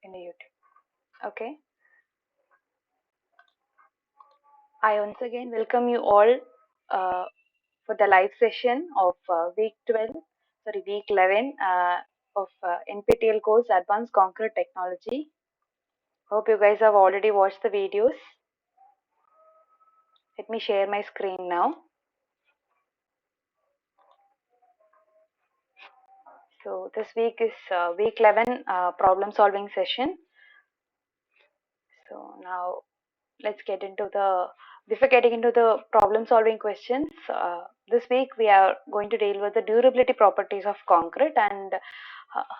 in the YouTube. Okay. I once again welcome you all for the live session of week 11 of NPTEL course Advanced Concrete Technology. Hope you guys have already watched the videos. Let me share my screen now. So this week is week 11 problem solving session. So now let's get into before getting into the problem solving questions, this week we are going to deal with the durability properties of concrete and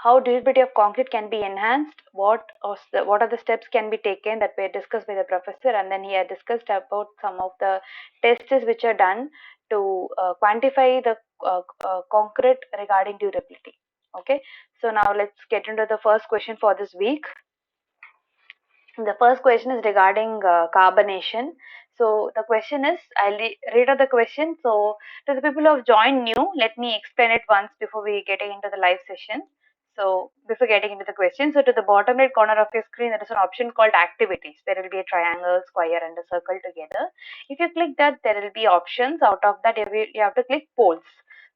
how durability of concrete can be enhanced, what are the steps can be taken that were discussed by the professor, and then he had discussed about some of the tests which are done to quantify the concrete regarding durability. Okay, so now let's get into the first question for this week. The first question is regarding carbonation. So the question is, I'll read out the question. So to the people who have joined new, let me explain it once before we getting into the live session. So before getting into the question, so to the bottom right corner of your screen, there is an option called activities. There will be a triangle, square, and a circle together. If you click that, there will be options. Out of that, you have to click polls.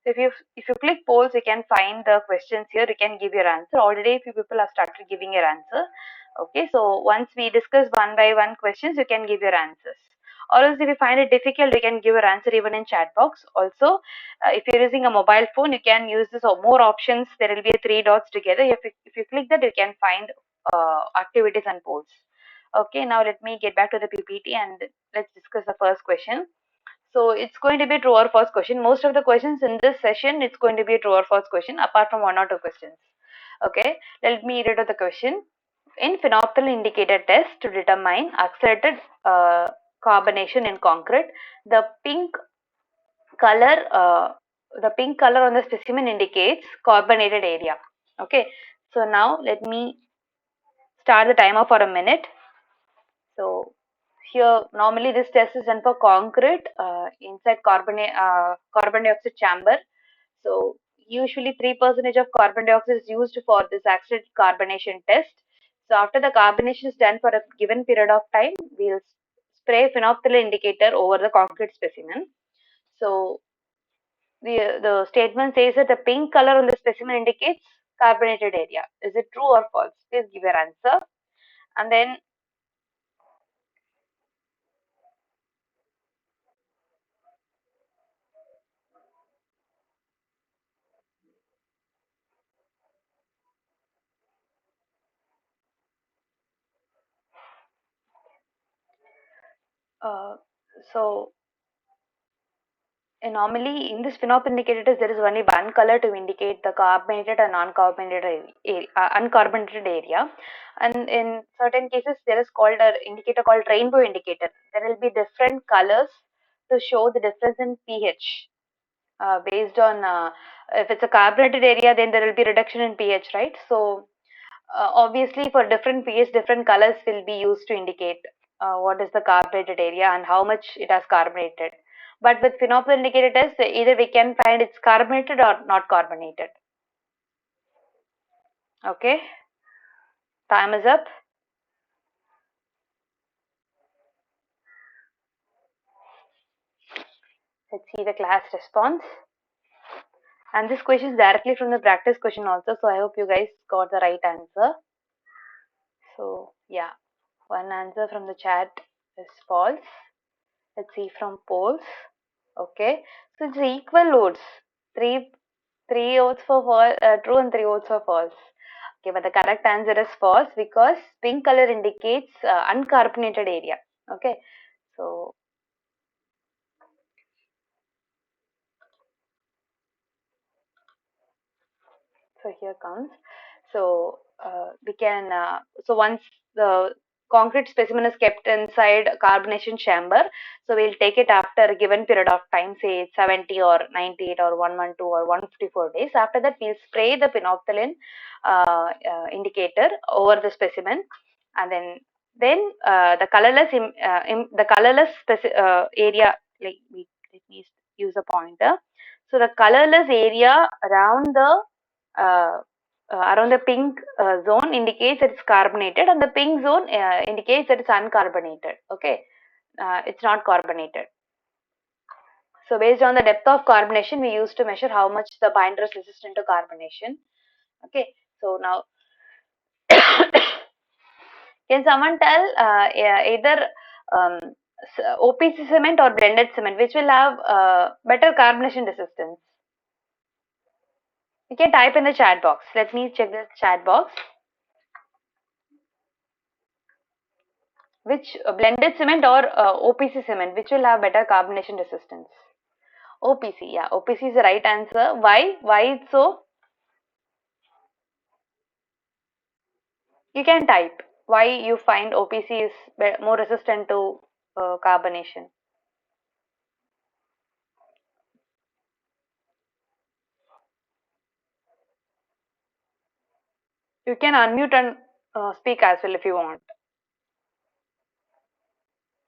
So if you click polls, you can find the questions here. You can give your answer. Already, a few people have started giving your answer. Okay, so once we discuss one by one questions, you can give your answers. Or else if you find it difficult, you can give your answer even in chat box. Also, if you're using a mobile phone, you can use this or more options. There will be three dots together. If you click that, you can find activities and polls. Okay, now let me get back to the PPT and let's discuss the first question. So it's going to be true or false question. Most of the questions in this session, it's going to be a true or false question apart from one or two questions. Okay, let me read out the question. In phenolphthalein indicator test to determine accelerated carbonation in concrete, the pink color on the specimen indicates carbonated area. Okay, so now let me start the timer for a minute. So here normally this test is done for concrete inside carbon dioxide chamber. So usually 3% of carbon dioxide is used for this accelerated carbonation test. So after the carbonation is done for a given period of time, we'll spray phenolphthalein indicator over the concrete specimen. So the statement says that the pink color on the specimen indicates carbonated area. Is it true or false? Please give your answer. And then uh, so normally in this phenol indicators there is only one color to indicate the carbonated and uncarbonated area, and in certain cases there is called a indicator called rainbow indicator. There will be different colors to show the difference in pH based on if it's a carbonated area, then there will be reduction in pH, right? So obviously for different pH different colors will be used to indicate what is the carbonated area and how much it has carbonated. But with phenolphthalein indicator test, either we can find it's carbonated or not carbonated. Okay, time is up. Let's see the class response. And this question is directly from the practice question also, so I hope you guys got the right answer. So yeah, one answer from the chat is false. Let's see from polls. Okay, so it's equal loads. Three votes for true and 3 votes for false. Okay, but the correct answer is false because pink color indicates uncarbonated area. Okay, so here comes. So we can so once the concrete specimen is kept inside carbonation chamber, so we'll take it after a given period of time, say 70 or 98 or 112 or 154 days. After that, we'll spray the phenolphthalein indicator over the specimen, and then the colorless area, like let me use a pointer. So the colorless area around the uh, around the pink zone indicates that it's carbonated, and the pink zone indicates that it's uncarbonated. Okay, it's not carbonated. So based on the depth of carbonation, we used to measure how much the binder is resistant to carbonation. Okay, so now can someone tell either um, OPC cement or blended cement which will have better carbonation resistance? You can type in the chat box. Let me check the chat box. Which blended cement or OPC cement which will have better carbonation resistance? OPC, yeah, OPC is the right answer. Why? Why it's so? You can type why you find OPC is more resistant to carbonation. You can unmute and speak as well if you want.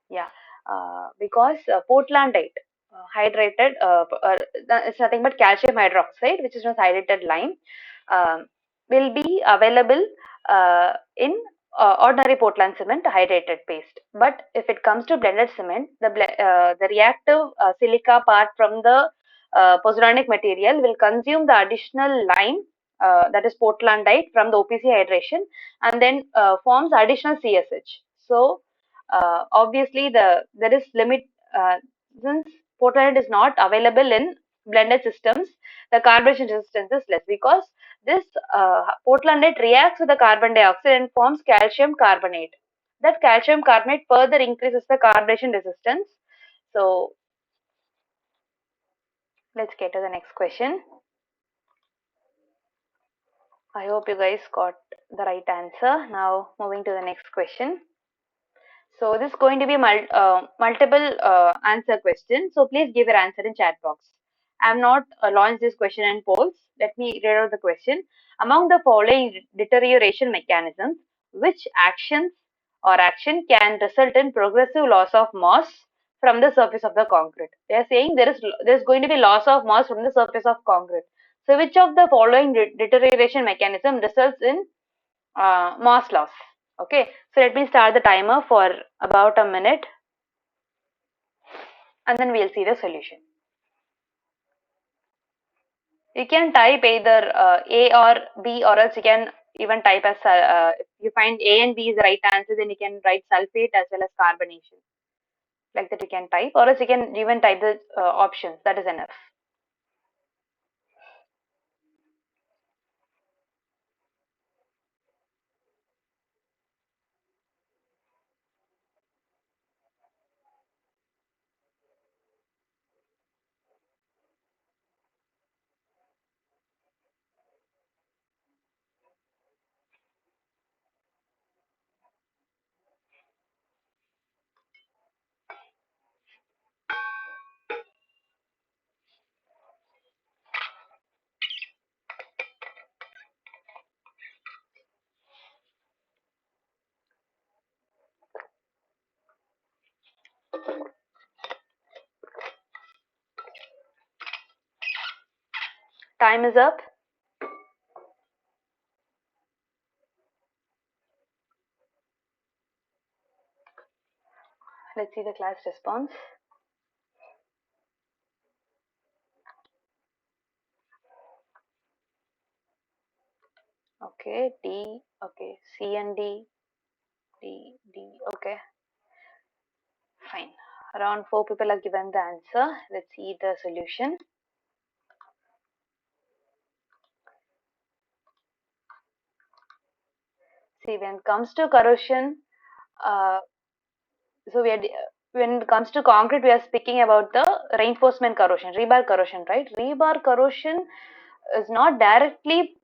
Yeah, because Portlandite hydrated, it's nothing but calcium hydroxide, which is not hydrated lime, um, will be available in ordinary Portland cement hydrated paste. But if it comes to blended cement, the reactive silica part from the pozzolanic material will consume the additional lime, that is Portlandite, from the OPC hydration, and then forms additional CSH. So obviously there is limit, since Portland is not available in blended systems, the carbonation resistance is less because this Portlandite reacts with the carbon dioxide and forms calcium carbonate. That calcium carbonate further increases the carbonation resistance. So let's get to the next question. I hope you guys got the right answer. Now moving to the next question. So this is going to be multiple answer question. So please give your answer in chat box. I have not launched this question in polls. Let me read out the question. Among the following deterioration mechanisms, which actions or action can result in progressive loss of mass from the surface of the concrete? They are saying there is going to be loss of mass from the surface of concrete. So which of the following deterioration mechanism results in mass loss? Okay, so let me start the timer for about a minute and then we'll see the solution. You can type either A or B, or else you can even type as if you find A and B is the right answer, then you can write sulfate as well as carbonation. Like that you can type, or else you can even type the options. That is enough. Time is up. Let's see the class response. Okay, D. Okay, C and D. D. Okay, fine. Around 4 people have given the answer. Let's see the solution. See, when it comes to corrosion, uh, so when it comes to concrete, we are speaking about the reinforcement corrosion, rebar corrosion, right? Rebar corrosion is not directly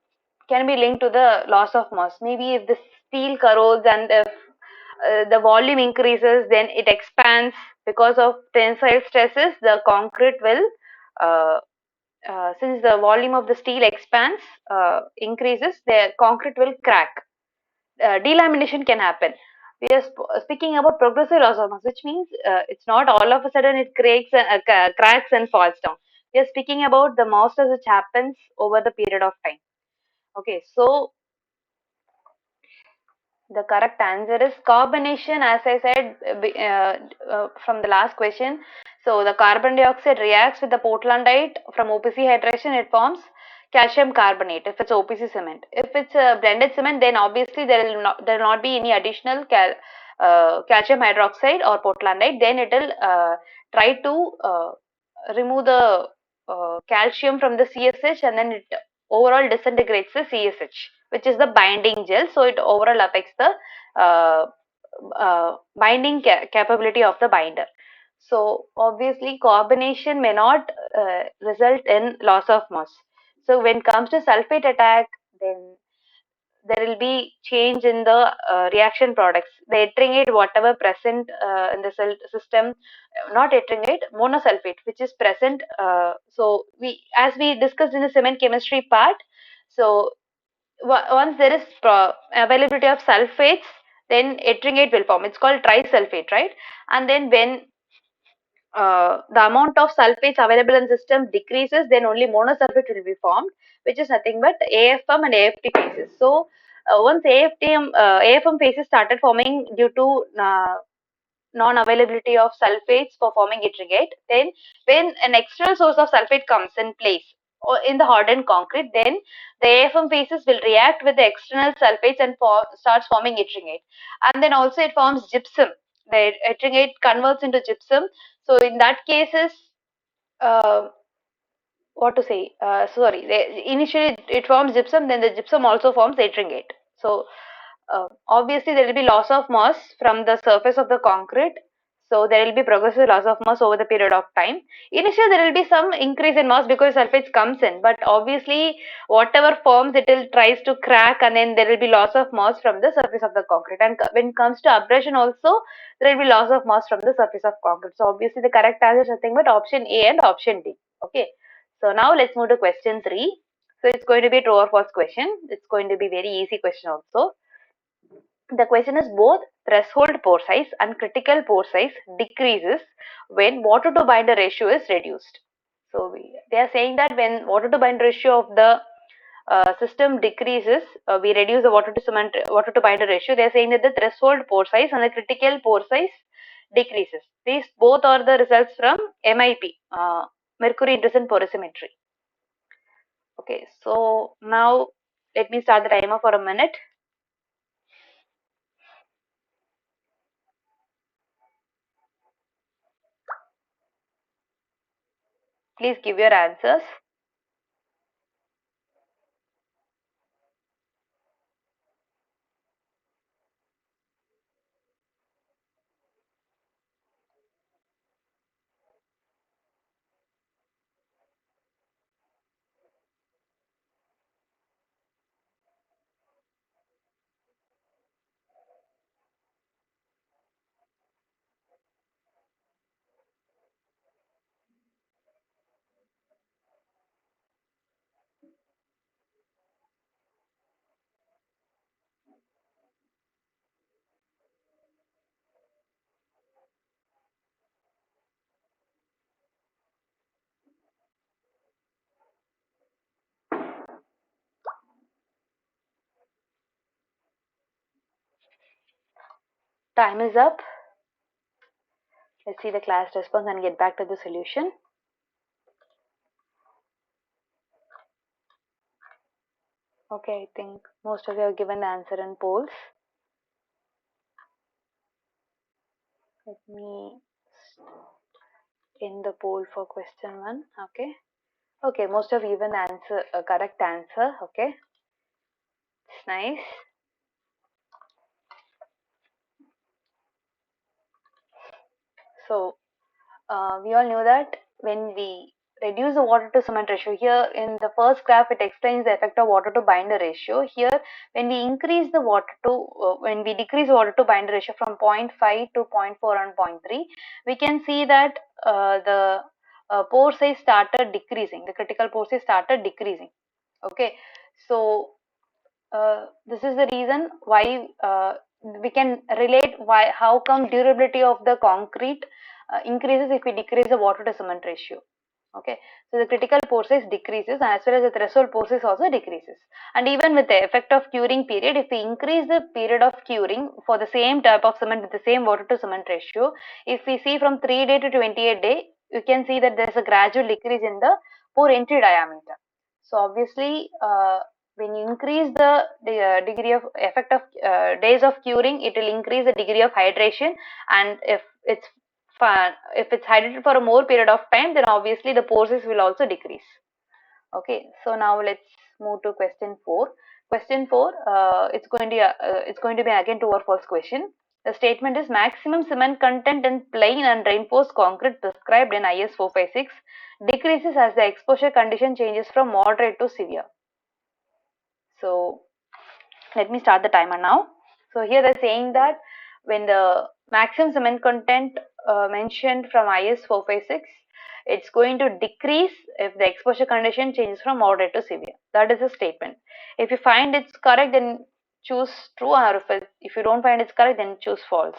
can be linked to the loss of mass. Maybe if the steel corrodes and if the volume increases, then it expands because of tensile stresses. The concrete will, uh, since the volume of the steel expands, increases, the concrete will crack. Delamination can happen. We are speaking about progressive loss of mass, which means it's not all of a sudden it cracks and falls down. We are speaking about the mass loss which happens over the period of time. Okay, so the correct answer is carbonation, as I said from the last question. So the carbon dioxide reacts with the portlandite from OPC hydration, it forms calcium carbonate if it's OPC cement. If it's a blended cement, then obviously there will not be any additional calcium hydroxide or portlandite. Then it will try to remove the calcium from the CSH, and then it overall disintegrates the CSH, which is the binding gel. So it overall affects the uh, binding capability of the binder. So obviously carbonation may not result in loss of mass. So when it comes to sulfate attack, then there will be change in the reaction products. The ettringate, whatever present in the cell system, not ettringate, monosulfate, which is present. So as we discussed in the cement chemistry part, so once there is availability of sulfates, then ettringate will form. It's called trisulfate, right? And then when the amount of sulfates available in system decreases, then only monosulfate will be formed, which is nothing but AFM and AFT phases. So once AFM phases started forming due to non-availability of sulfates for forming ettringate, then when an external source of sulfate comes in place or in the hardened concrete, then the AFM phases will react with the external sulfates and starts forming ettringate. And then also it forms gypsum. The ettringate converts into gypsum. So in that cases, uh, what to say? Sorry, initially it forms gypsum, then the gypsum also forms ettringate. So obviously there will be loss of mass from the surface of the concrete. So there will be progressive loss of mass over the period of time. Initially there will be some increase in mass because sulfates comes in, but obviously whatever forms it will tries to crack, and then there will be loss of mass from the surface of the concrete. And when it comes to abrasion also, there will be loss of mass from the surface of concrete. So obviously the correct answer is nothing but option A and option D. Okay. So now let's move to question 3. So it's going to be a true or false question. It's going to be very easy question also. The question is both threshold pore size and critical pore size decreases when water to binder ratio is reduced. So they are saying that when water to binder ratio of the system decreases, we reduce the water to binder ratio. They are saying that the threshold pore size and the critical pore size decreases. These both are the results from MIP, mercury intrusion porosimetry. Okay, so now let me start the timer for a minute. Please give your answers. Time is up. Let's see the class response and get back to the solution. Okay, I think most of you have given the answer in polls. Let me end the poll for question 1. Okay. Okay, most of you given the answer, correct answer. Okay. It's nice. So we all know that when we reduce the water to cement ratio, here in the first graph it explains the effect of water to binder ratio. Here when we increase the water to when we decrease water to binder ratio from 0.5 to 0.4 and 0.3, we can see that the pore size started decreasing, the critical pore size started decreasing. Okay, so this is the reason why we can relate why how come durability of the concrete increases if we decrease the water to cement ratio. Okay, so the critical pore size decreases, and as well as the threshold pore size also decreases. And even with the effect of curing period, if we increase the period of curing for the same type of cement with the same water to cement ratio, if we see from 3 day to 28 day, you can see that there is a gradual decrease in the pore entry diameter. So obviously, when you increase the degree of effect of days of curing, it will increase the degree of hydration, and if it's hydrated for a more period of time, then obviously the pore size will also decrease. Okay, so now let's move to question 4. Question 4, it's going to be again true or false question. The statement is maximum cement content in plain and reinforced concrete prescribed in IS 456 decreases as the exposure condition changes from moderate to severe. So let me start the timer now. So here they're saying that when the maximum cement content mentioned from IS 456, it's going to decrease if the exposure condition changes from moderate to severe. That is the statement. If you find it's correct, then choose true, or if you don't find it's correct, then choose false.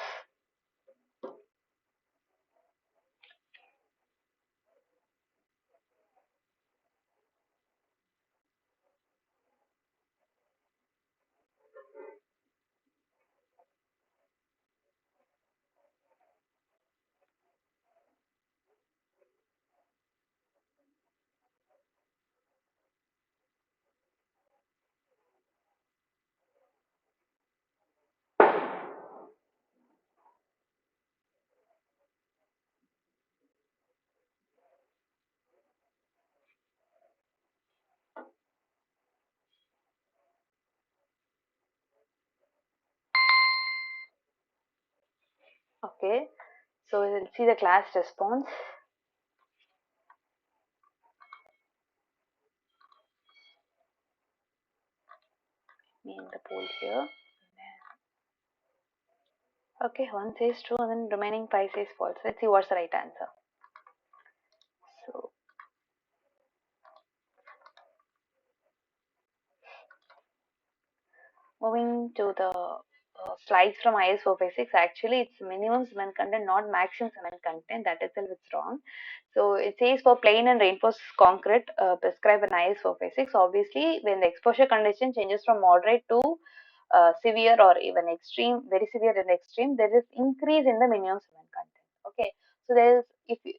Okay, so we'll see the class response. Me in the poll here. Okay, one says true and then remaining 5 says false. Let's see what's the right answer. So moving to the slides from IS 456, actually it's minimum cement content, not maximum cement content. That itself is wrong. So it says for plain and reinforced concrete prescribed in IS 456. Obviously, when the exposure condition changes from moderate to severe or even extreme, very severe and extreme, there is increase in the minimum cement content. Okay, so there is,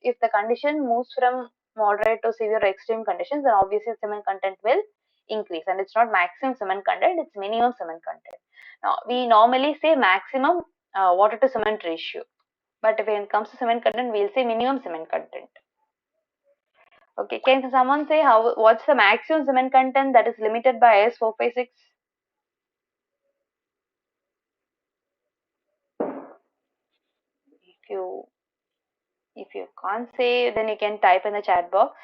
if the condition moves from moderate to severe or extreme conditions, then obviously cement content will increase, and it's not maximum cement content, it's minimum cement content. Now we normally say maximum water to cement ratio, but when it comes to cement content, we'll say minimum cement content. Okay, can someone say what's the maximum cement content that is limited by IS 456? If you can't say, then you can type in the chat box.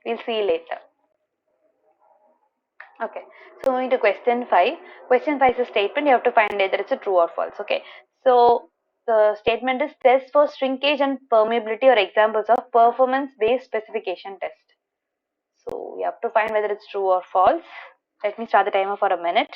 We'll see you later. Okay, so moving to question 5. Question 5 is a statement. You have to find either it's a true or false. Okay, so the statement is tests for shrinkage and permeability are examples of performance based specification test. So you have to find whether it's true or false. Let me start the timer for a minute.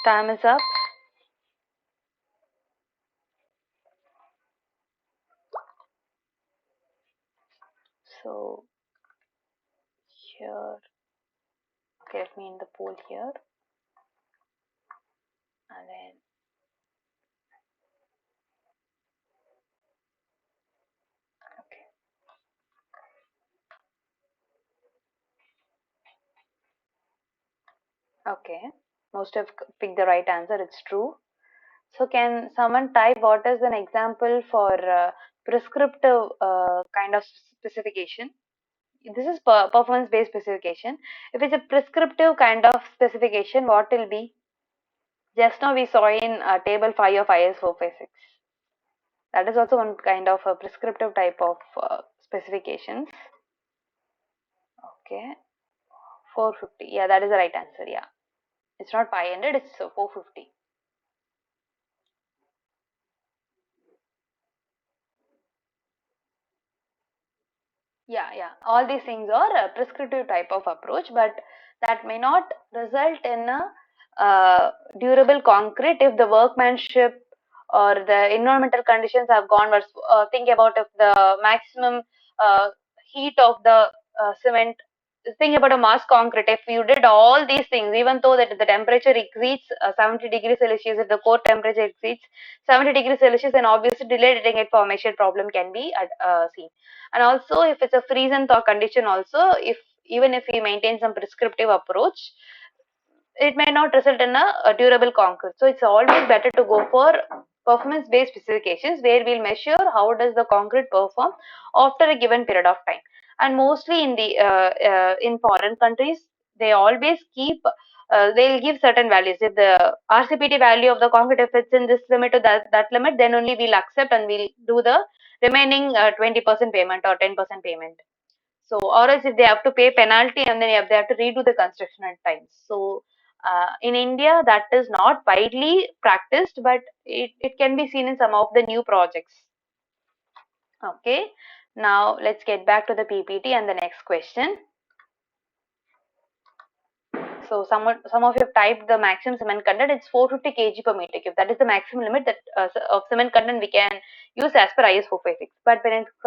Time is up. So here, okay, let me in the poll here, and then okay. Okay, most have picked the right answer. It's true. So can someone type what is an example for prescriptive kind of specification? This is performance based specification. If it's a prescriptive kind of specification, what will be? Just now we saw in table 5 of IS 456. That is also one kind of a prescriptive type of specifications. Okay, 450. Yeah, that is the right answer. Yeah, it's not 500, it's 450. Yeah. All these things are a prescriptive type of approach, but that may not result in a durable concrete if the workmanship or the environmental conditions have gone worse. Think about if the maximum uh, heat of the cement. Think about a mass concrete. If you did all these things, even though that the temperature exceeds 70 degrees Celsius, if the core temperature exceeds 70 degrees Celsius, then obviously delayed detonate formation problem can be seen. And also if it's a freeze and thaw condition also, if even if we maintain some prescriptive approach, it may not result in a durable concrete. So it's always better to go for performance based specifications where we'll measure how does the concrete perform after a given period of time. And mostly in the in foreign countries, they always keep they'll give certain values. If the RCPT value of the concrete, if it's in this limit to that limit, then only we'll accept and we'll do the remaining 20% payment or 10% payment. So, or else if they have to pay penalty and then they have to redo the construction at times. So, in India, that is not widely practiced, but it can be seen in some of the new projects. Okay. Now, let's get back to the PPT and the next question. So some of you have typed the maximum cement content. It's 450 kg per meter cube. That is the maximum limit that of cement content we can use as per IS 456. But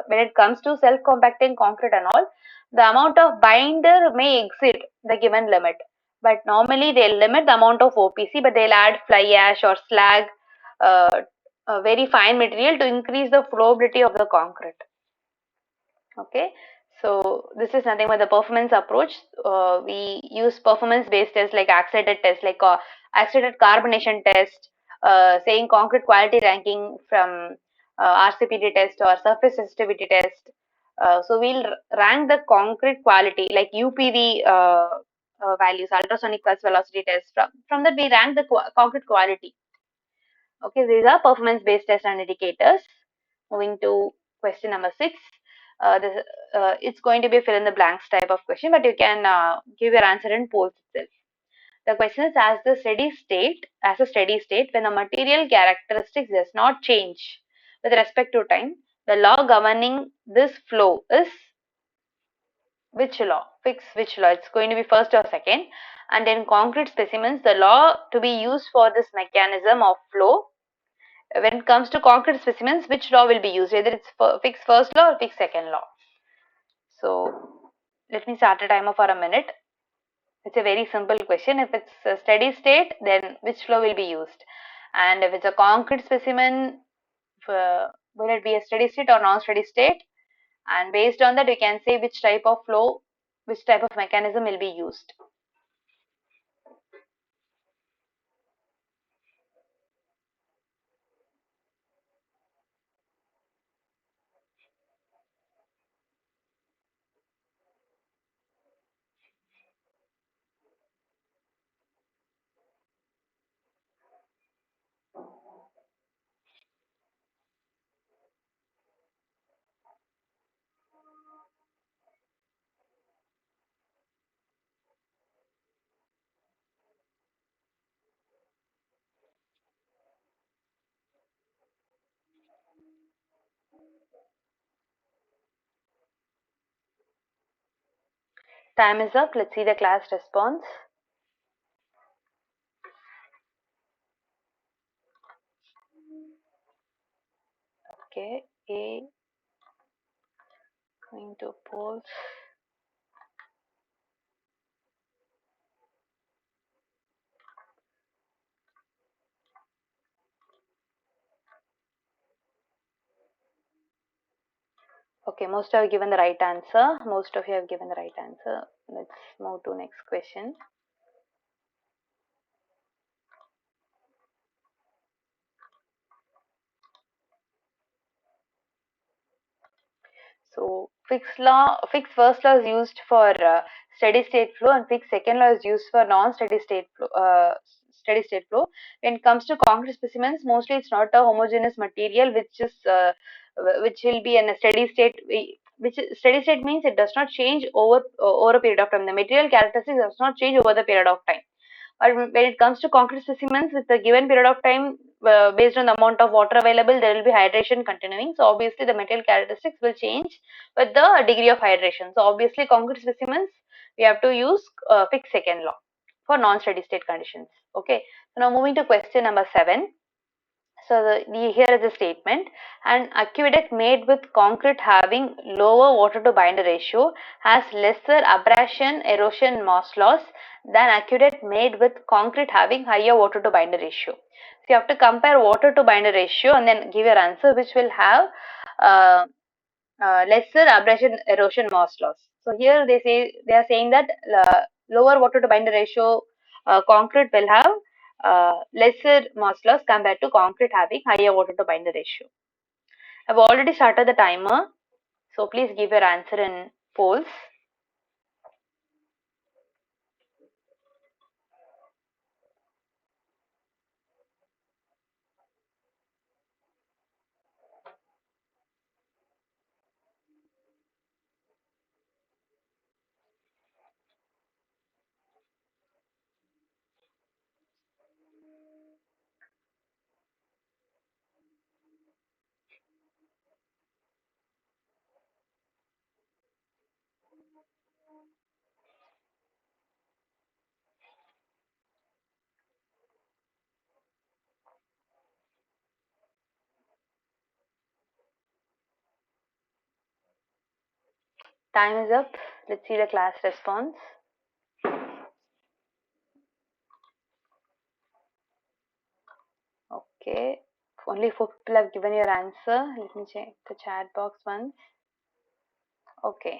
when it comes to self compacting concrete and all, the amount of binder may exceed the given limit. But normally they'll limit the amount of OPC, but they'll add fly ash or slag, a very fine material to increase the flowability of the concrete. Okay, so this is nothing but the performance approach. We use performance based tests like accelerated test, like accelerated carbonation test, saying concrete quality ranking from RCPD test or surface sensitivity test. So we'll rank the concrete quality like UPV values, ultrasonic pulse velocity test. From that we rank the concrete quality. Okay, these are performance based tests and indicators. Moving to question number 6. It's going to be a fill in the blanks type of question, but you can give your answer in polls itself. The question is as a steady state, when the material characteristics does not change with respect to time, the law governing this flow is which law? Fix which law? It's going to be first or second. And in concrete specimens, the law to be used for this mechanism of flow, when it comes to concrete specimens, which law will be used? Either it's fixed first law or fixed second law. So let me start a timer for a minute. It's a very simple question. If it's a steady state, then which flow will be used? And if it's a concrete specimen, will it be a steady state or non-steady state? And based on that, we can say which type of flow, which type of mechanism will be used. Time is up. Let's see the class response. Okay, A going to polls. Okay, most have given the right answer. Most of you have given the right answer. Let's move to next question. So fixed first law is used for steady state flow, and fixed second law is used for non-steady state flow. Steady state flow. When it comes to concrete specimens, mostly it's not a homogeneous material which will be in a steady state. Which steady state means it does not change over a period of time. The material characteristics does not change over the period of time. Or when it comes to concrete specimens, with a given period of time, based on the amount of water available, there will be hydration continuing. So obviously, the material characteristics will change with the degree of hydration. So obviously, concrete specimens we have to use fixed second law for non-steady state conditions. Okay. So now moving to question number 7. So here is a statement: an aqueduct made with concrete having lower water to binder ratio has lesser abrasion, erosion, mass loss than aqueduct made with concrete having higher water to binder ratio. So you have to compare water to binder ratio and then give your answer, which will have uh, lesser abrasion, erosion, mass loss. So here they are saying that lower water to binder ratio concrete will have lesser mass loss compared to concrete having higher water to binder ratio. I've already started the timer, so please give your answer in polls. Time is up. Let's see the class response. Okay, only 4 people have given your answer. Let me check the chat box once. Okay.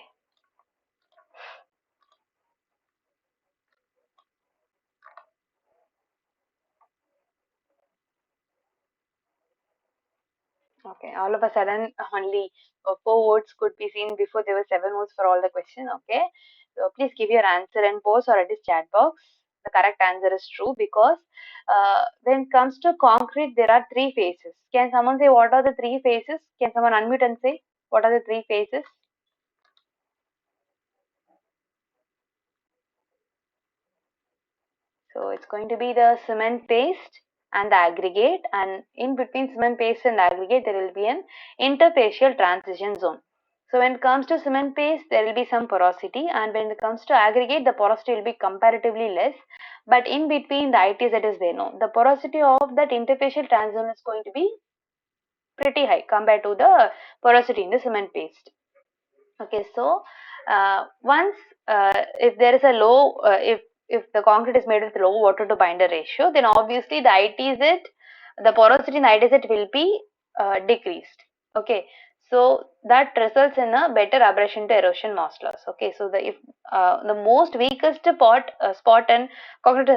Okay, all of a sudden only 4 votes could be seen before there were 7 votes for all the question. Okay, so please give your answer in post or at this chat box. The correct answer is true because when it comes to concrete, there are 3 phases. Can someone say what are the 3 phases? Can someone unmute and say what are the 3 phases? So it's going to be the cement paste and the aggregate, and in between cement paste and aggregate there will be an interfacial transition zone. So when it comes to cement paste there will be some porosity, and when it comes to aggregate the porosity will be comparatively less, but in between the ITs that is there, no, the porosity of that interfacial transition zone is going to be pretty high compared to the porosity in the cement paste. Okay, so once if there is a low if the concrete is made with low water to binder ratio, then obviously the ITZ, the porosity in ITZ will be decreased. Okay, so that results in a better abrasion to erosion mass loss. Okay, so the most weakest spot in concrete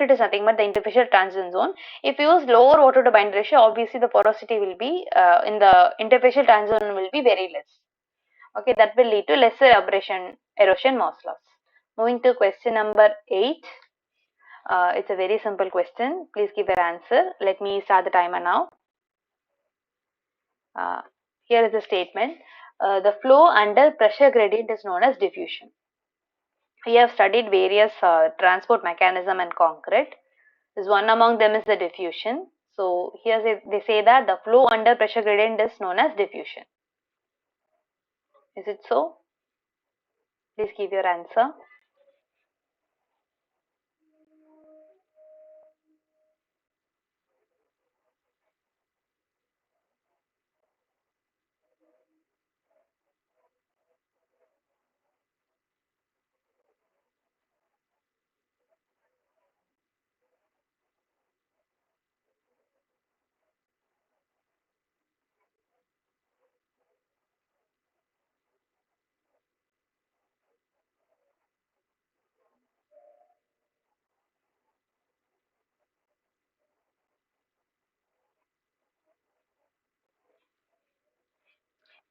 is nothing but the interfacial transition zone. If you use lower water to binder ratio, obviously the porosity will be in the interfacial transition zone will be very less. Okay, that will lead to lesser abrasion, erosion, mass loss. Moving to question number 8. It's a very simple question. Please give your answer. Let me start the timer now. Here is the statement. The flow under pressure gradient is known as diffusion. We have studied various transport mechanism in concrete. This one among them is the diffusion. So here they say that the flow under pressure gradient is known as diffusion. Is it so? Please give your answer.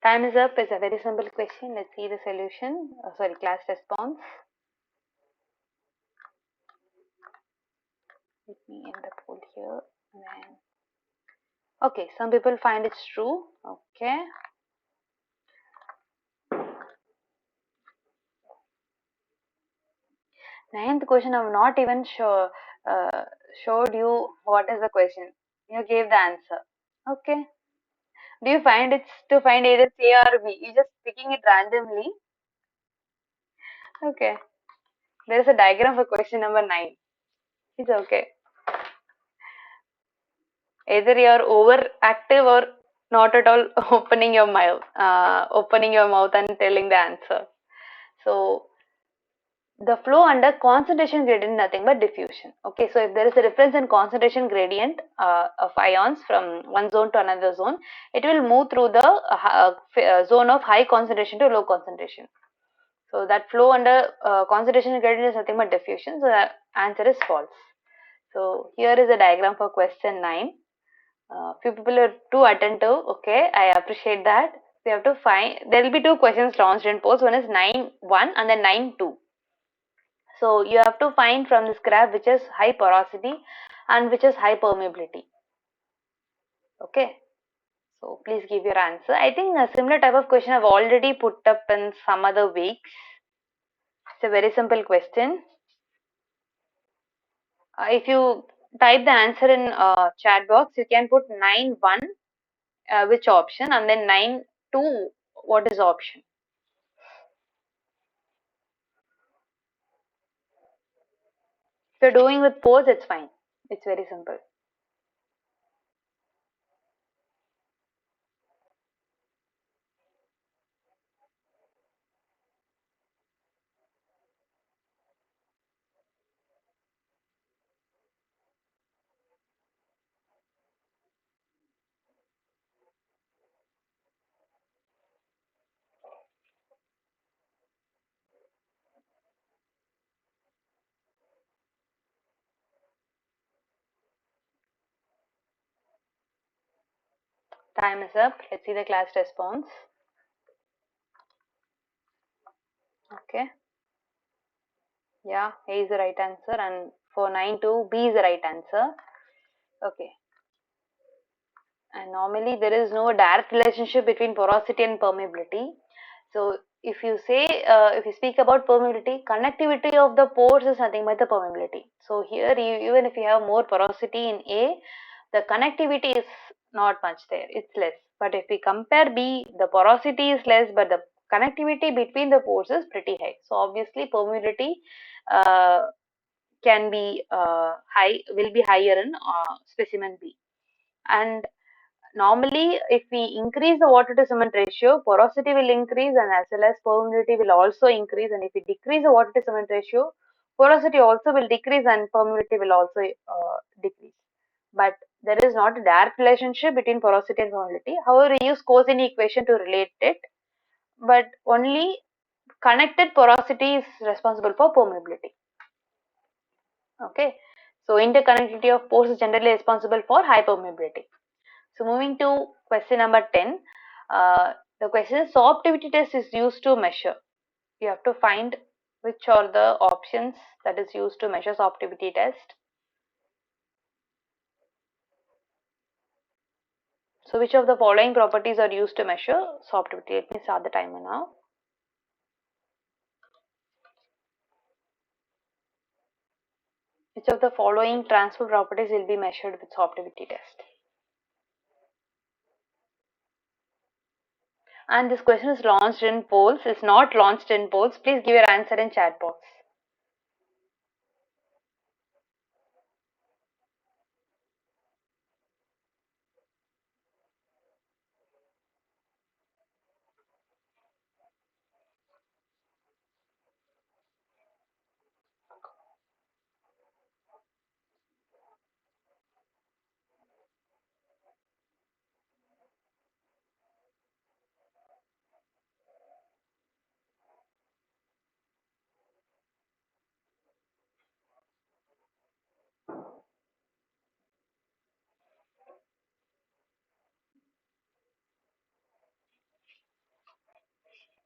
Time is up. It's a very simple question. Let's see the solution. Class response. Let me end the poll here. And then, okay, some people find it's true. Okay. Ninth question, I'm not even sure. Showed you what is the question. You gave the answer. Okay. Do you find it's to find either A or B? You're just picking it randomly. Okay. There is a diagram for question number 9. It's okay. Either you're overactive or not at all opening your mouth and telling the answer. So the flow under concentration gradient is nothing but diffusion. Okay, so if there is a difference in concentration gradient of ions from one zone to another zone, it will move through the zone of high concentration to low concentration. So that flow under concentration gradient is nothing but diffusion. So the answer is false. So here is a diagram for question 9. Few people are too attentive. Okay, I appreciate that. We have to find. There will be two questions launched in post. One is 9.1 and then 9.2. So you have to find from this graph which is high porosity and which is high permeability. Okay. So please give your answer. I think a similar type of question I've already put up in some other weeks. It's a very simple question. If you type the answer in chat box, you can put 9.1 which option, and then 9.2 what is option. If you're doing with pose, it's fine. It's very simple. Time is up. Let's see the class response. Okay. Yeah, A is the right answer, and for 9.2, B is the right answer. Okay. And normally there is no direct relationship between porosity and permeability. So if you say, if you speak about permeability, conductivity of the pores is nothing but the permeability. So here, even if you have more porosity in A, the connectivity is not much there. It's less. But if we compare B, the porosity is less, but the connectivity between the pores is pretty high. So obviously permeability uh, can be will be higher in specimen B. And normally, if we increase the water to cement ratio, porosity will increase and as well as permeability will also increase. And if we decrease the water to cement ratio, porosity also will decrease and permeability will also decrease. But there is not a direct relationship between porosity and permeability. However, we use Cosin equation to relate it, but only connected porosity is responsible for permeability. Okay, so interconnectivity of pores is generally responsible for high permeability. So moving to question number 10, the question is sorptivity test is used to measure. You have to find which are the options that is used to measure sorptivity test. So which of the following properties are used to measure sorptivity? Let me start the timer now. Which of the following transfer properties will be measured with sorptivity test? And this question is launched in polls. It's not launched in polls. Please give your answer in chat box.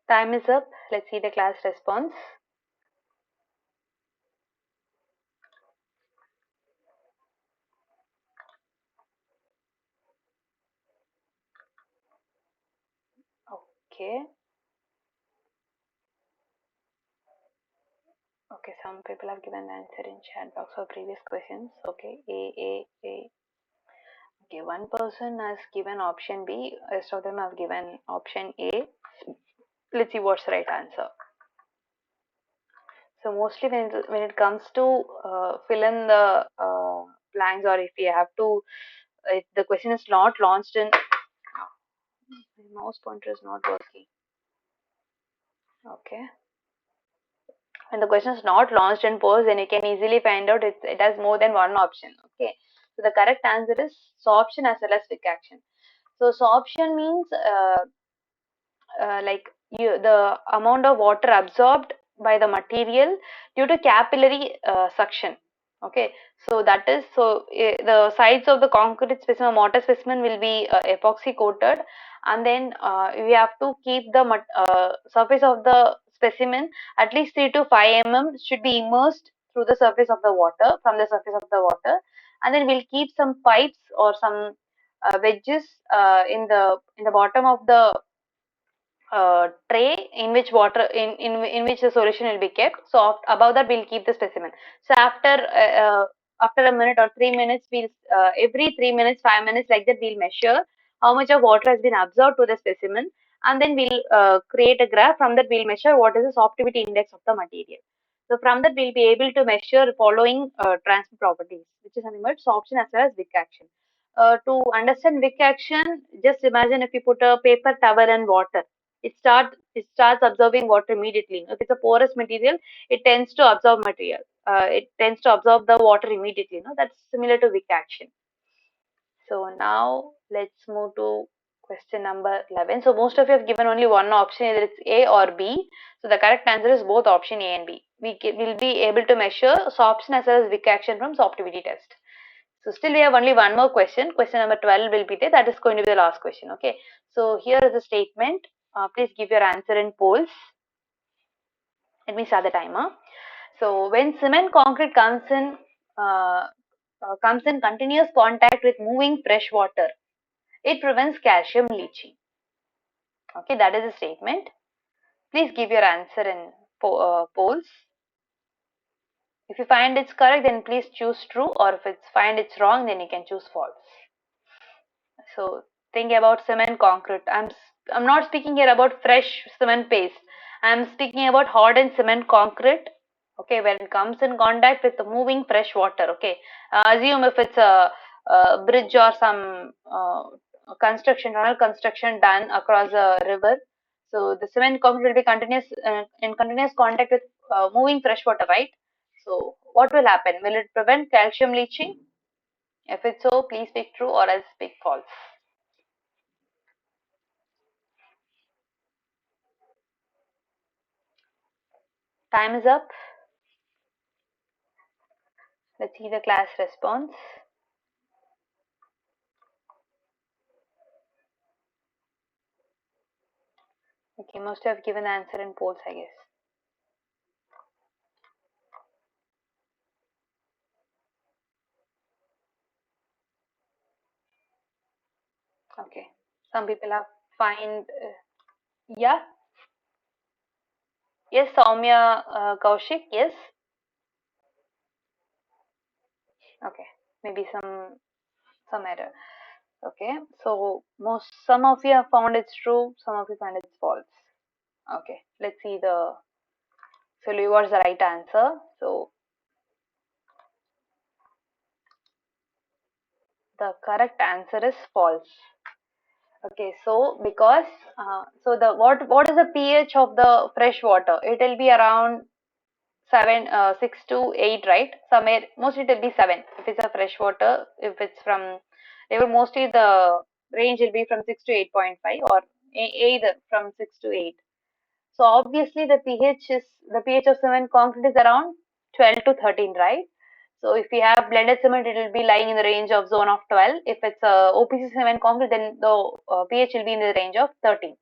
Time is up. Let's see the class response. Okay. Okay, some people have given the answer in chat box for previous questions. Okay, A. Okay, one person has given option B, rest of them have given option A. Let's see what's the right answer. So mostly when it comes to fill in the blanks, or if you have to, if the question is not launched in, my mouse pointer is not working. Okay. When the question is not launched in Pore, then you can easily find out it has more than one option. Okay. So the correct answer is sorption as well as liquefaction. So sorption means like the amount of water absorbed by the material due to capillary suction. Okay, so that is the sides of the concrete specimen, mortar specimen will be epoxy coated, and then we have to keep the surface of the specimen at least 3 to 5 should be immersed through the surface of the water, from the surface of the water, and then we'll keep some pipes or some wedges in the bottom of the tray in which water in which the solution will be kept. So above that we'll keep the specimen. So after a minute or 3 minutes, we'll every 3 minutes, 5 minutes, like that, we'll measure how much of water has been absorbed to the specimen, and then we'll create a graph. From that we'll measure what is the sorptivity index of the material. So from that we'll be able to measure the following transfer properties, which is nothing but sorption as well as wick action. To understand wick action, just imagine if you put a paper towel in water, it starts absorbing water immediately. If it's a porous material, it tends to absorb material. It tends to absorb the water immediately. No, that's similar to wick action. So now let's move to question number 11. So most of you have given only one option, either it's A or B. So the correct answer is both option A and B. Will be able to measure sorption as well as wick action from sorptivity test. So still we have only one more question. Question number 12 will be there. That is going to be the last question. Okay. So here is the statement. Please give your answer in polls. Let me start the timer. So when cement concrete comes in continuous contact with moving fresh water, it prevents calcium leaching. Okay, that is the statement. Please give your answer in polls. If you find it's correct, then please choose true, or if it's find it's wrong, then you can choose false. So think about cement concrete. I'm not speaking here about fresh cement paste. I'm speaking about hardened cement concrete. Okay, when it comes in contact with the moving fresh water. Okay, assume if it's a bridge or some tunnel construction done across a river. So the cement concrete will be in continuous contact with moving fresh water, right? So what will happen? Will it prevent calcium leaching? If it's so, please speak true or else speak false. Time is up. Let's see the class response. Okay, most have given the answer in polls, I guess. Okay, some people have find. Yeah, yes, Soumya Kaushik, yes. Okay, maybe some error. Okay, so some of you have found it's true, some of you find it's false. Okay, let's see what's the right answer. So the correct answer is false. Okay, so because so the what is the pH of the fresh water? It will be around 6 to 8, right? Somewhere mostly it will be 7 if it's a fresh water. If it's from river, mostly the range will be from 6 to 8.5, or either from 6 to 8. So obviously the pH of cement concrete is around 12 to 13, right? So if we have blended cement, it will be lying in the range of zone of 12. If it's a OPC cement concrete, then the pH will be in the range of 13.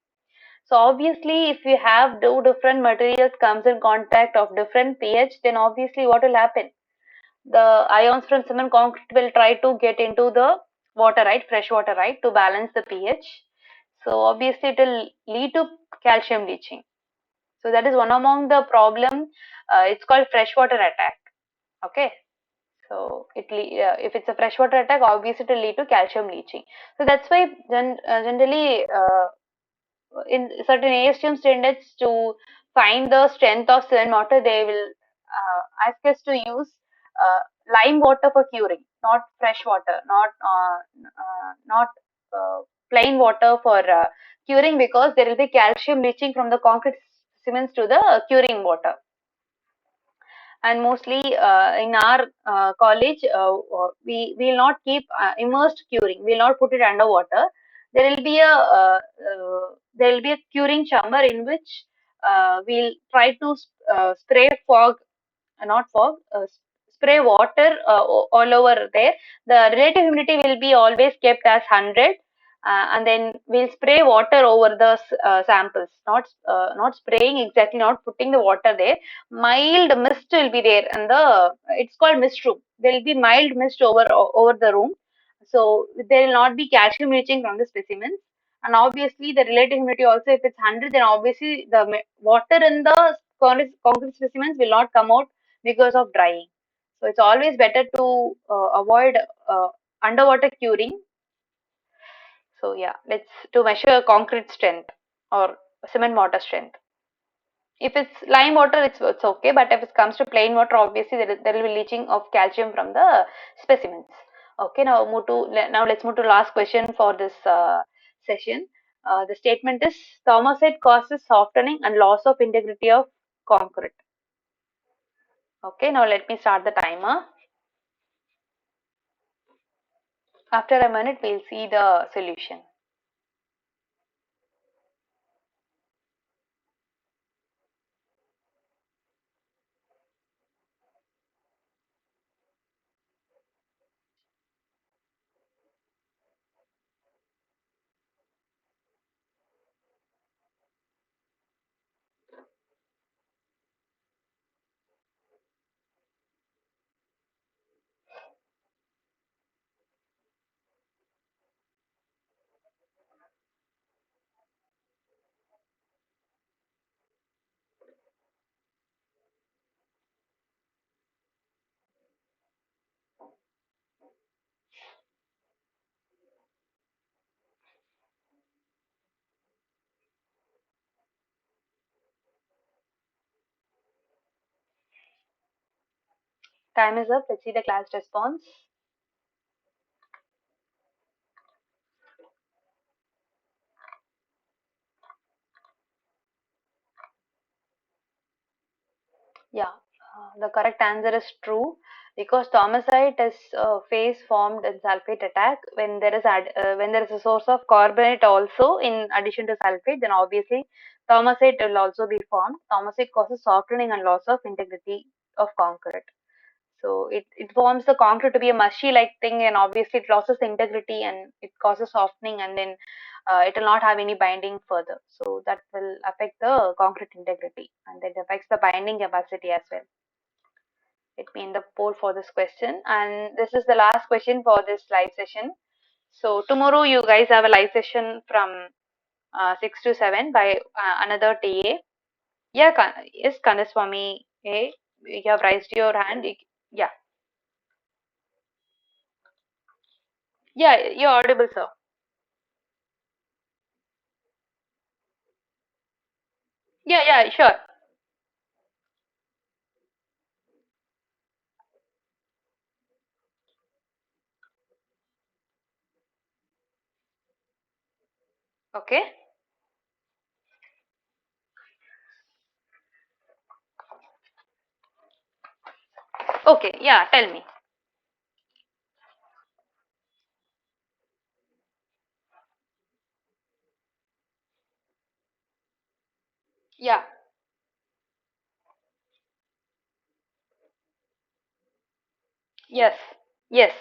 So obviously, if you have two different materials comes in contact of different pH, then obviously what will happen? The ions from cement concrete will try to get into the water, right, fresh water, right, to balance the pH. So obviously it will lead to calcium leaching. So that is one among the problem. It's called freshwater attack. Okay. So if it's a freshwater attack, obviously it will lead to calcium leaching. So that's why generally in certain ASTM standards to find the strength of cement mortar, they will ask us to use uh, lime water for curing, not fresh water, not plain water for curing, because there will be calcium leaching from the concrete cements to the curing water. And mostly in our college, we will not keep immersed curing. We will not put it underwater. There will be a curing chamber in which we'll try to spray fog, not fog, spray water all over there. The relative humidity will be always kept as 100, and then we'll spray water over the samples, not spraying exactly, not putting the water there. Mild mist will be there, and it's called mist room. There will be mild mist over the room, so there will not be calcium leaching from the specimens. And obviously, the relative humidity also, if it's 100, then obviously the water in the concrete specimens will not come out because of drying. So it's always better to avoid underwater curing. So yeah, let's to measure concrete strength or cement mortar strength. If it's lime water, it's okay, but if it comes to plain water, obviously there will be leaching of calcium from the specimens. Okay, now let's move to last question for this session. The statement is Thomasite causes softening and loss of integrity of concrete. Okay, now let me start the timer. After a minute, we'll see the solution. Time is up. Let's see the class response. Yeah, the correct answer is true, because thaumasite is a phase formed in sulfate attack when when there is a source of carbonate also in addition to sulfate. Then obviously thaumasite will also be formed. Thaumasite causes softening and loss of integrity of concrete. So it forms the concrete to be a mushy like thing, and obviously it loses the integrity and it causes softening, and then it will not have any binding further. So that will affect the concrete integrity, and that affects the binding capacity as well. Let me end the poll for this question, and this is the last question for this live session. So tomorrow you guys have a live session from 6 to 7 by another TA. Yeah, yes, Kandaswamy, hey, you have raised your hand. Yeah, yeah, you're audible, sir. Yeah, yeah, sure. Okay. Okay, yeah, tell me. Yeah, yes, yes.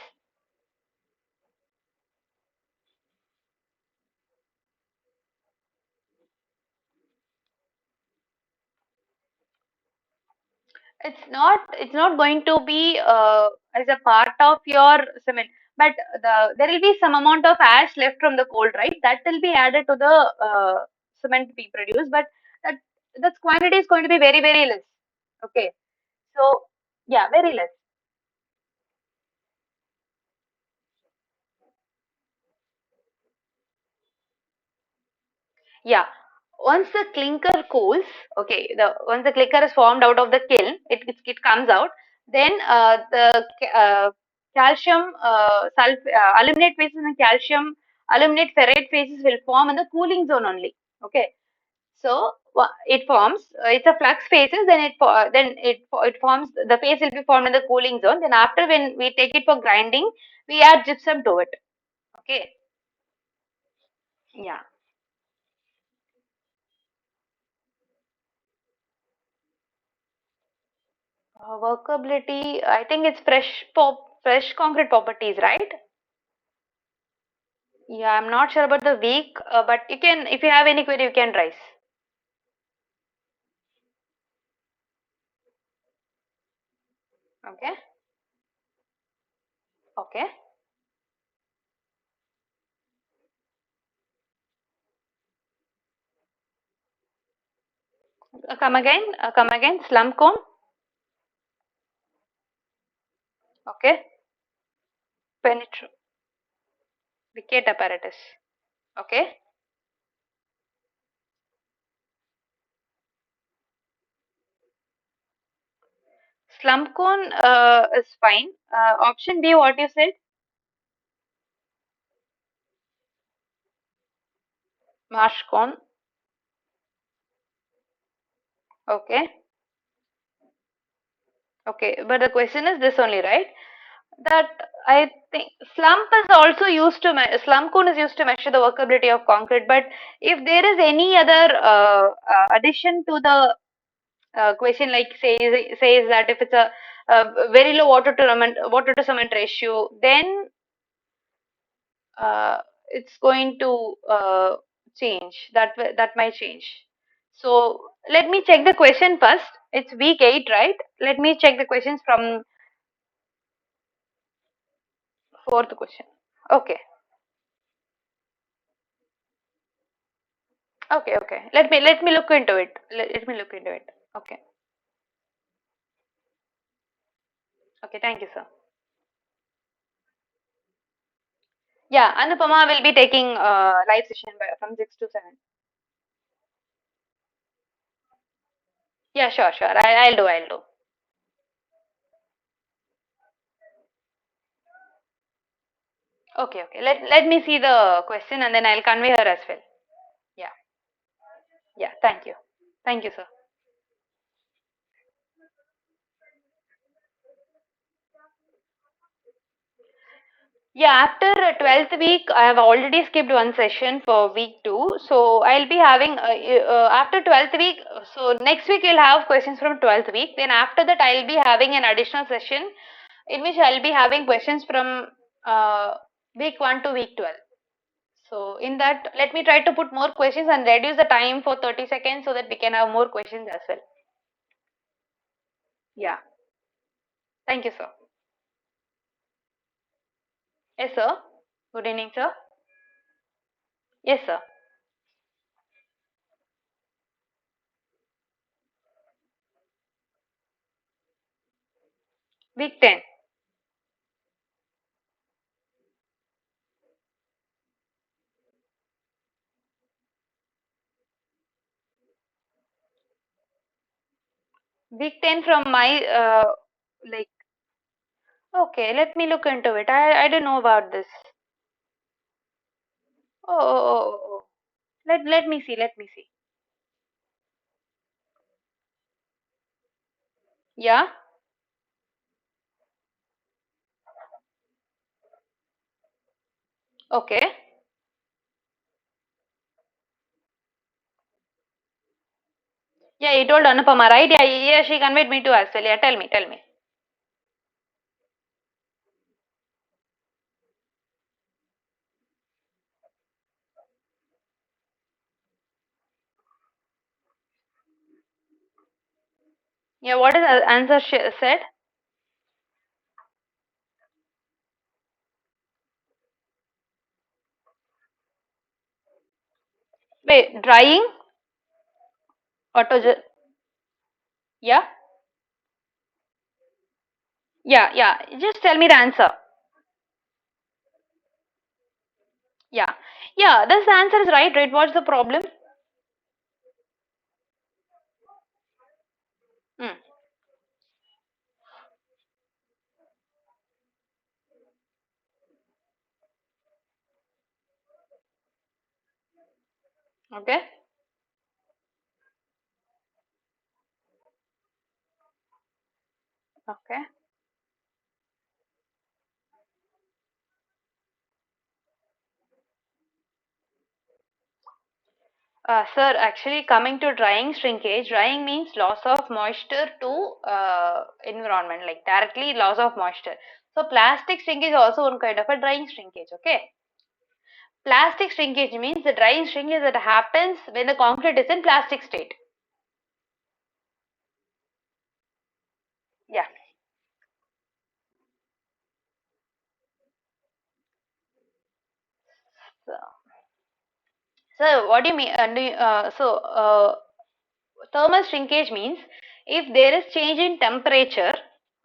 It's not going to be as a part of your cement, but there will be some amount of ash left from the coal, right? That will be added to the cement we produce, but that that quantity is going to be very very less. Okay, so yeah, very less. Yeah. Once the clinker cools, okay, the once the clinker is formed out of the kiln, it comes out. Then calcium aluminate phases and calcium aluminate ferrite phases will form in the cooling zone only. Okay, so it forms. It's a flux phases. Then it forms. The phase will be formed in the cooling zone. Then after when we take it for grinding, we add gypsum to it. Okay. Yeah. Workability, I think it's fresh concrete properties, right? Yeah, I'm not sure about the weak, but you can, if you have any query, you can raise. Okay, okay. Come again, slump cone. Okay, penetro, wicket apparatus. Okay, slump cone is fine. Option B, what you said? Marsh cone. Okay, okay. But the question is this only, right? That I think slump cone is used to measure the workability of concrete. But if there is any other addition to the question, like says that if it's a very low water to cement ratio, then it's going to change. That might change. So let me check the question first. It's week 8, right? Let me check the questions from fourth question. Okay. Okay, okay. Let me look into it. Let me look into it. Okay. Okay, thank you, sir. Yeah, Anupama will be taking live session from 6 to 7. Yeah, sure, sure. I'll do. Okay, okay. Let me see the question and then I'll convey her as well. Yeah. Yeah, thank you. Thank you, sir. Yeah, after 12th week, I have already skipped one session for week 2. So I'll be having after 12th week. So next week you'll have questions from 12th week. Then after that, I'll be having an additional session in which I'll be having questions from uh, week 1 to week 12. So in that, let me try to put more questions and reduce the time for 30 seconds so that we can have more questions as well. Yeah. Thank you, sir. Yes, sir. Good evening, sir. Yes, sir. Week 10. Week 10 from my like, okay, let me look into it. I don't know about this. Oh. Let me see. Let me see. Yeah. Okay. Yeah, you told Anupama, right? Yeah, yeah, she conveyed me to as well. Yeah, tell me, tell me. Yeah, what is the answer said? Wait, drying, autogen. Yeah, yeah. Just tell me the answer. Yeah, yeah. This answer is right. Right. What's the problem? Hmm. Okay. Okay. Sir, actually coming to drying shrinkage, drying means loss of moisture to environment, like directly loss of moisture. So plastic shrinkage is also one kind of a drying shrinkage. Okay. Plastic shrinkage means the drying shrinkage that happens when the concrete is in plastic state. Yeah. So, so what do you mean? Thermal shrinkage means if there is change in temperature,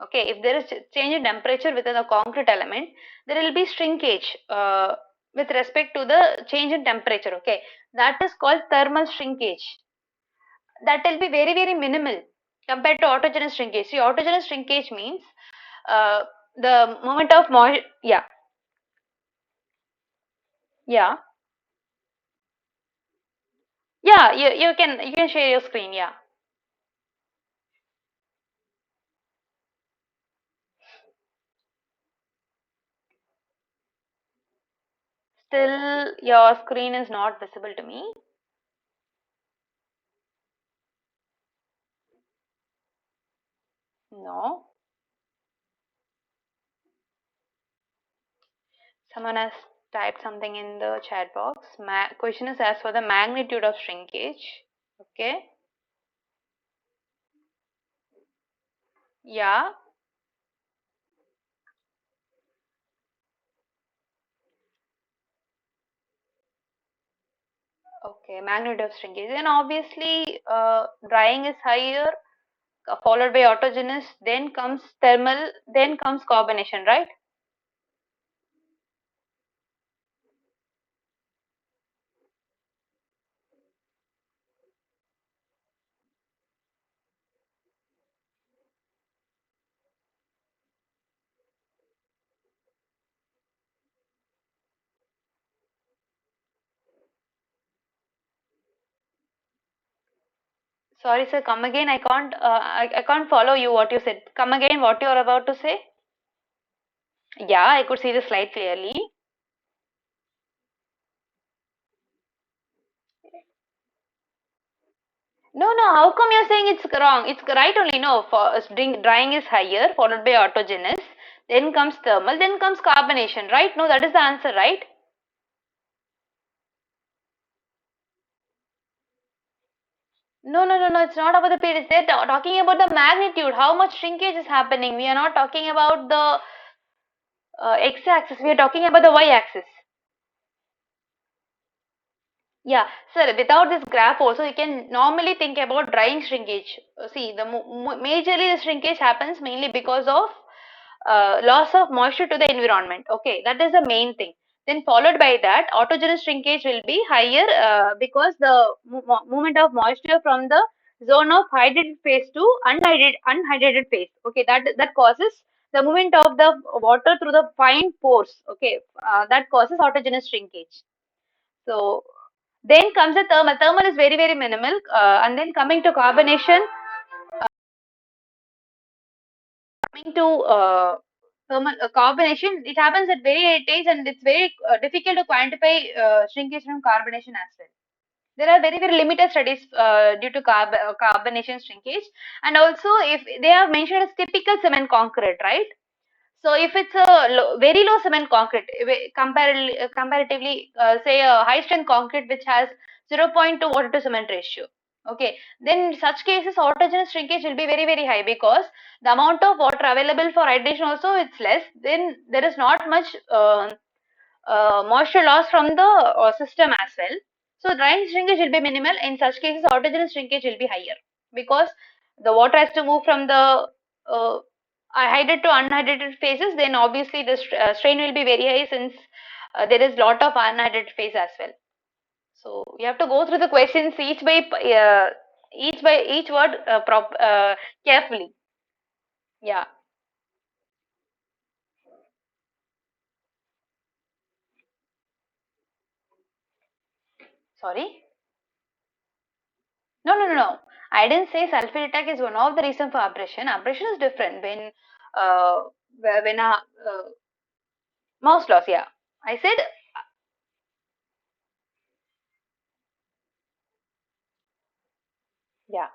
okay, if there is change in temperature within the concrete element, there will be shrinkage with respect to the change in temperature. Okay, that is called thermal shrinkage. That will be very minimal compared to autogenous shrinkage. See, autogenous shrinkage means uh, the moment of moisture. Yeah, yeah, yeah. You can share your screen. Yeah. Still, your screen is not visible to me. No. Someone has typed something in the chat box. Question is asked for the magnitude of shrinkage. Okay. Yeah. Okay. Magnitude of shrinkage. Then obviously, drying is higher, followed by autogenous. Then comes thermal. Then comes carbonation. Right. Sorry, sir. Come again. I can't. I can't follow you. What you said. Come again. What you are about to say? Yeah, I could see the slide clearly. No, no. How come you're saying it's wrong? It's right only. No, for drying is higher, followed by autogenous. Then comes thermal. Then comes carbonation. Right? No, that is the answer. Right? No, no, no, no. It's not about the period. They're talking about the magnitude. How much shrinkage is happening? We are not talking about the x-axis. We are talking about the y-axis. Yeah, sir, without this graph also you can normally think about drying shrinkage. See, majorly the shrinkage happens mainly because of loss of moisture to the environment. Okay, that is the main thing. Then followed by that, autogenous shrinkage will be higher because the movement of moisture from the zone of hydrated phase to unhydrated phase. Okay, that causes the movement of the water through the fine pores. Okay, that causes autogenous shrinkage. So then comes the thermal. Thermal is very minimal. And then coming to carbonation, coming to thermal carbonation, it happens at very high stage and it's very difficult to quantify shrinkage from carbonation as well. There are very limited studies due to carbonation shrinkage, and also if they have mentioned as typical cement concrete, right? So if it's a very low cement concrete, comparatively, say a high strength concrete which has 0.2 water to cement ratio. Okay, then in such cases autogenous shrinkage will be very very high, because the amount of water available for hydration also it's less, then there is not much moisture loss from the system as well. So drying shrinkage will be minimal. In such cases autogenous shrinkage will be higher, because the water has to move from the hydrated to unhydrated phases. Then obviously the strain will be very high, since there is lot of unhydrated phase as well. So you have to go through the questions each word carefully. Yeah. Sorry. No, no, no, no. I didn't say sulfate attack is one of the reason for abrasion. Abrasion is different uh, when mouse loss. Yeah, I said yeah.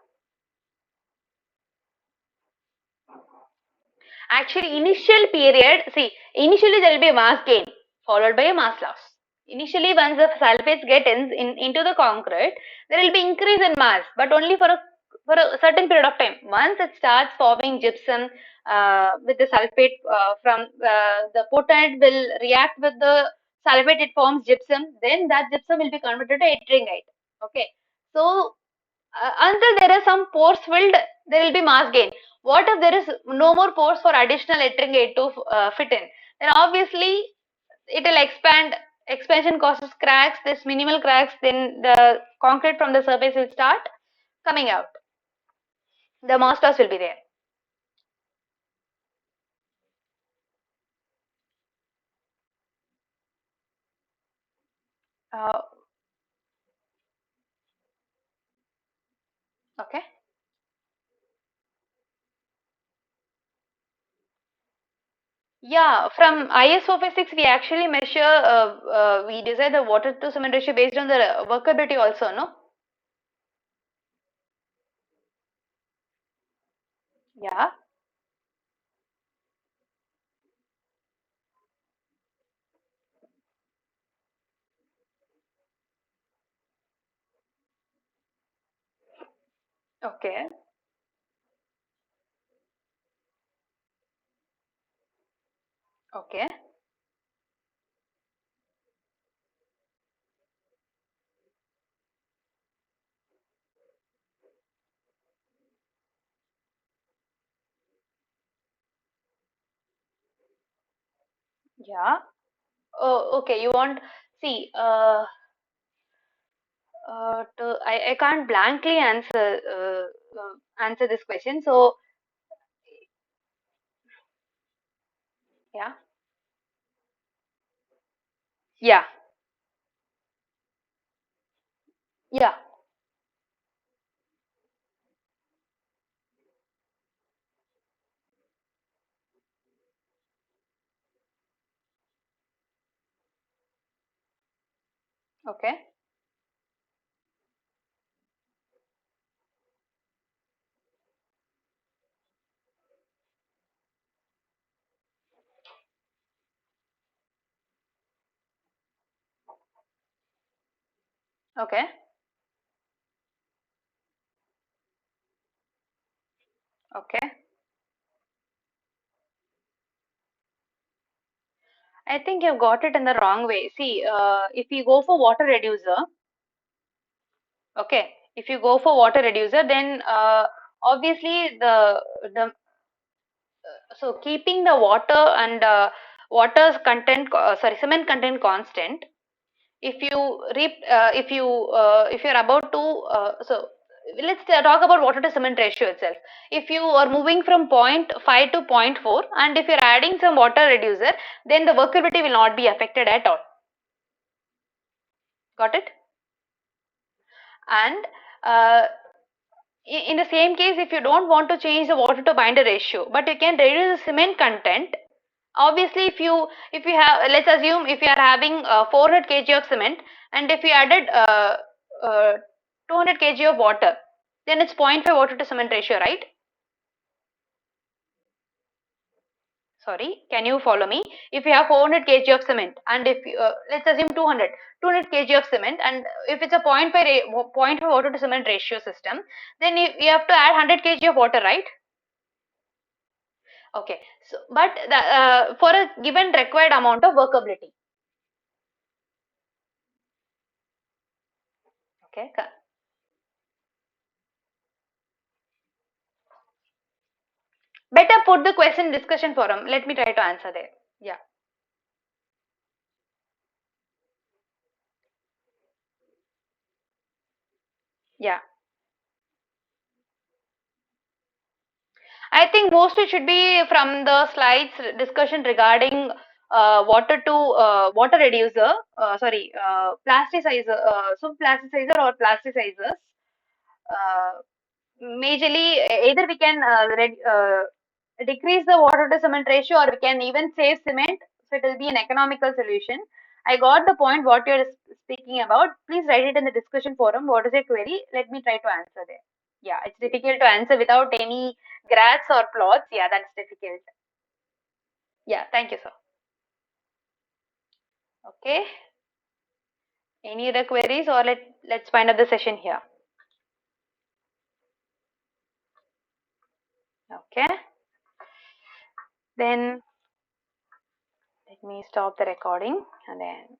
Actually, initial period, see, initially there will be a mass gain followed by a mass loss. Initially, once the sulfates get into the concrete, there will be increase in mass, but only for a certain period of time. Once it starts forming gypsum with the sulfate from the potent will react with the sulfate, it forms gypsum. Then that gypsum will be converted to ettringite. Okay, so until there is some pores filled, there will be mass gain. What if there is no more pores for additional ettringate to fit in? Then obviously it will expand. Expansion causes cracks. This minimal cracks, then the concrete from the surface will start coming out. The mass loss will be there. Uh, okay. Yeah, from ISO 6 we actually measure, we decide the water to cement ratio based on the workability also, no? Yeah. Okay. Okay. Yeah. Oh, okay. You want, see, I can't blankly answer this question. So yeah, yeah, yeah. Okay, okay, okay. I think you've got it in the wrong way. See, if you go for water reducer, okay, if you go for water reducer, then obviously the so keeping the water and water's content, sorry, cement content constant. If you if you're about to so let's talk about water to cement ratio itself. If you are moving from point 0.5 to point 0.4, and if you're adding some water reducer, then the workability will not be affected at all. Got it? And uh, in the same case, if you don't want to change the water to binder ratio, but you can reduce the cement content. Obviously, if you have, let's assume if you are having 400 kg of cement, and if you added 200 kg of water, then it's 0.5 water to cement ratio, right? sorry, can you follow me? If you have 400 kg of cement, and if you, let's assume 200 kg of cement, and if it's a 0.5 water to cement ratio system, then you have to add 100 kg of water, right? Okay, so but the, for a given required amount of workability. Okay, better put the question discussion forum. Let me try to answer there. Yeah, yeah. I think mostly should be from the slides discussion regarding water to water reducer, plasticizer, so plasticizer or plasticizers. Uh, Majorly, either we can decrease the water to cement ratio, or we can even save cement, so it will be an economical solution. I got the point what you're speaking about. Please write it in the discussion forum. What is your query? Let me try to answer there. Yeah, it's difficult to answer without any graphs or plots. Yeah, that's difficult. Yeah, thank you, sir. Okay. Any other queries, or let's find out the session here. Okay. Then let me stop the recording and then